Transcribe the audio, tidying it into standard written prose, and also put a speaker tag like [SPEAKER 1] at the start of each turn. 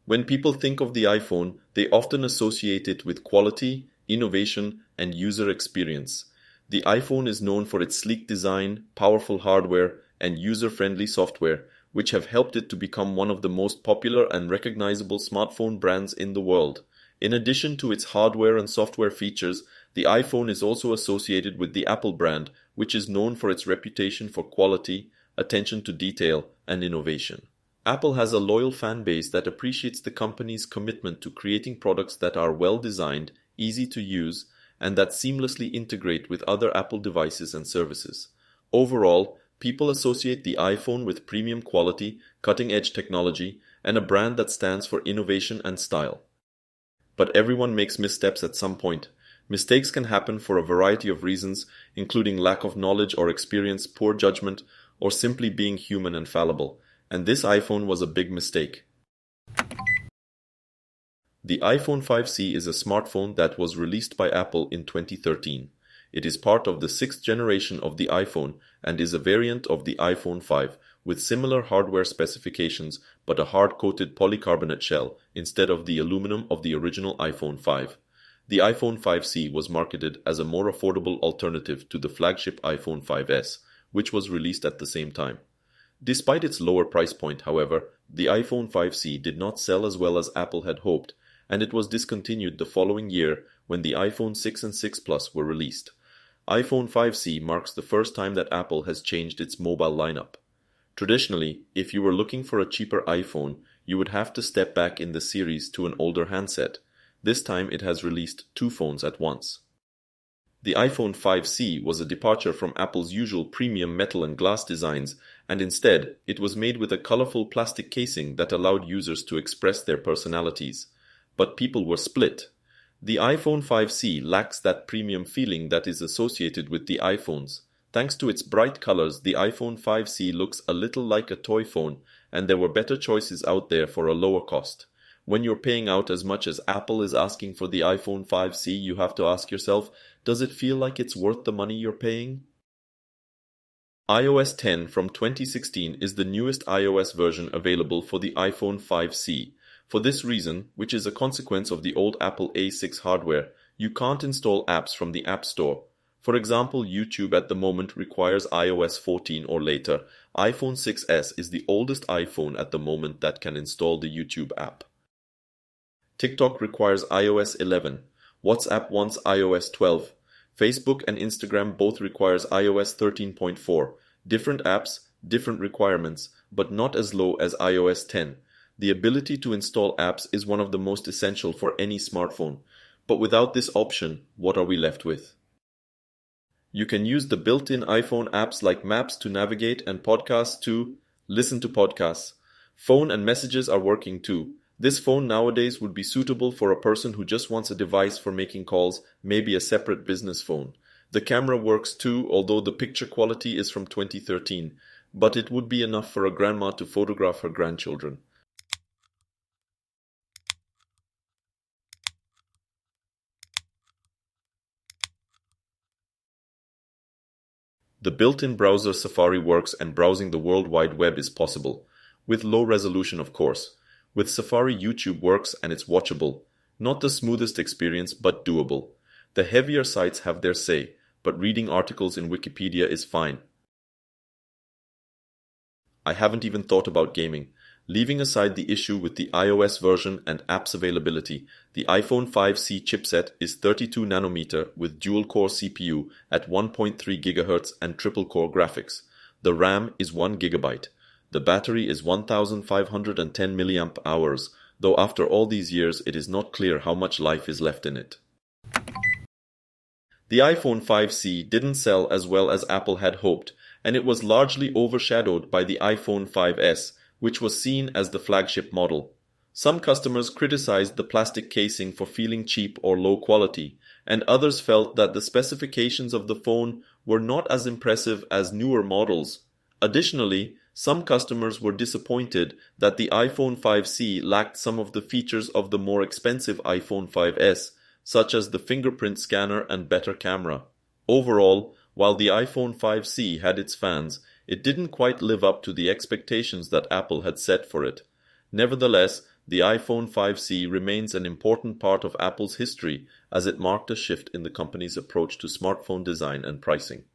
[SPEAKER 1] When people think of the iPhone, they often associate it with quality, innovation, and user experience. The iPhone is known for its sleek design, powerful hardware, and user-friendly software, which have helped it to become one of the most popular and recognizable smartphone brands in the world. In addition to its hardware and software features, the iPhone is also associated with the Apple brand, which is known for its reputation for quality, attention to detail, and innovation. Apple has a loyal fan base that appreciates the company's commitment to creating products that are well designed, easy to use, and that seamlessly integrate with other Apple devices and services. Overall, people associate the iPhone with premium quality, cutting-edge technology, and a brand that stands for innovation and style. But everyone makes missteps at some point. Mistakes can happen for a variety of reasons, including lack of knowledge or experience, poor judgment, or simply being human and fallible. And this iPhone was a big mistake. The iPhone 5C is a smartphone that was released by Apple in 2013. It is part of the sixth generation of the iPhone and is a variant of the iPhone 5 with similar hardware specifications but a hard-coated polycarbonate shell instead of the aluminum of the original iPhone 5. The iPhone 5C was marketed as a more affordable alternative to the flagship iPhone 5S, which was released at the same time. Despite its lower price point, however, the iPhone 5C did not sell as well as Apple had hoped, and it was discontinued the following year when the iPhone 6 and 6 Plus were released. iPhone 5C marks the first time that Apple has changed its mobile lineup. Traditionally, if you were looking for a cheaper iPhone, you would have to step back in the series to an older handset. This time it has released two phones at once. The iPhone 5C was a departure from Apple's usual premium metal and glass designs, and instead, it was made with a colorful plastic casing that allowed users to express their personalities. But people were split. The iPhone 5C lacks that premium feeling that is associated with the iPhones. Thanks to its bright colors, the iPhone 5C looks a little like a toy phone, and there were better choices out there for a lower cost. When you're paying out as much as Apple is asking for the iPhone 5C, you have to ask yourself, does it feel like it's worth the money you're paying? iOS 10 from 2016 is the newest iOS version available for the iPhone 5C. For this reason, which is a consequence of the old Apple A6 hardware, you can't install apps from the App Store. For example, YouTube at the moment requires iOS 14 or later. iPhone 6s is the oldest iPhone at the moment that can install the YouTube app. TikTok requires iOS 11. WhatsApp wants iOS 12. Facebook and Instagram both requires iOS 13.4. Different apps, different requirements, but not as low as iOS 10. The ability to install apps is one of the most essential for any smartphone. But without this option, what are we left with? You can use the built-in iPhone apps like Maps to navigate and Podcasts to listen to podcasts. Phone and messages are working too. This phone nowadays would be suitable for a person who just wants a device for making calls, maybe a separate business phone. The camera works too, although the picture quality is from 2013, but it would be enough for a grandma to photograph her grandchildren. The built-in browser Safari works and browsing the World Wide Web is possible, with low resolution of course. With Safari, YouTube works and it's watchable. Not the smoothest experience, but doable. The heavier sites have their say, but reading articles in Wikipedia is fine. I haven't even thought about gaming. Leaving aside the issue with the iOS version and apps availability, the iPhone 5C chipset is 32 nanometer with dual-core CPU at 1.3 GHz and triple-core graphics. The RAM is 1 GB. The battery is 1510 mAh, though after all these years it is not clear how much life is left in it. The iPhone 5C didn't sell as well as Apple had hoped, and it was largely overshadowed by the iPhone 5S, which was seen as the flagship model. Some customers criticized the plastic casing for feeling cheap or low quality, and others felt that the specifications of the phone were not as impressive as newer models. Additionally, some customers were disappointed that the iPhone 5C lacked some of the features of the more expensive iPhone 5S, such as the fingerprint scanner and better camera. Overall, while the iPhone 5C had its fans, it didn't quite live up to the expectations that Apple had set for it. Nevertheless, The iPhone 5C remains an important part of Apple's history as it marked a shift in the company's approach to smartphone design and pricing.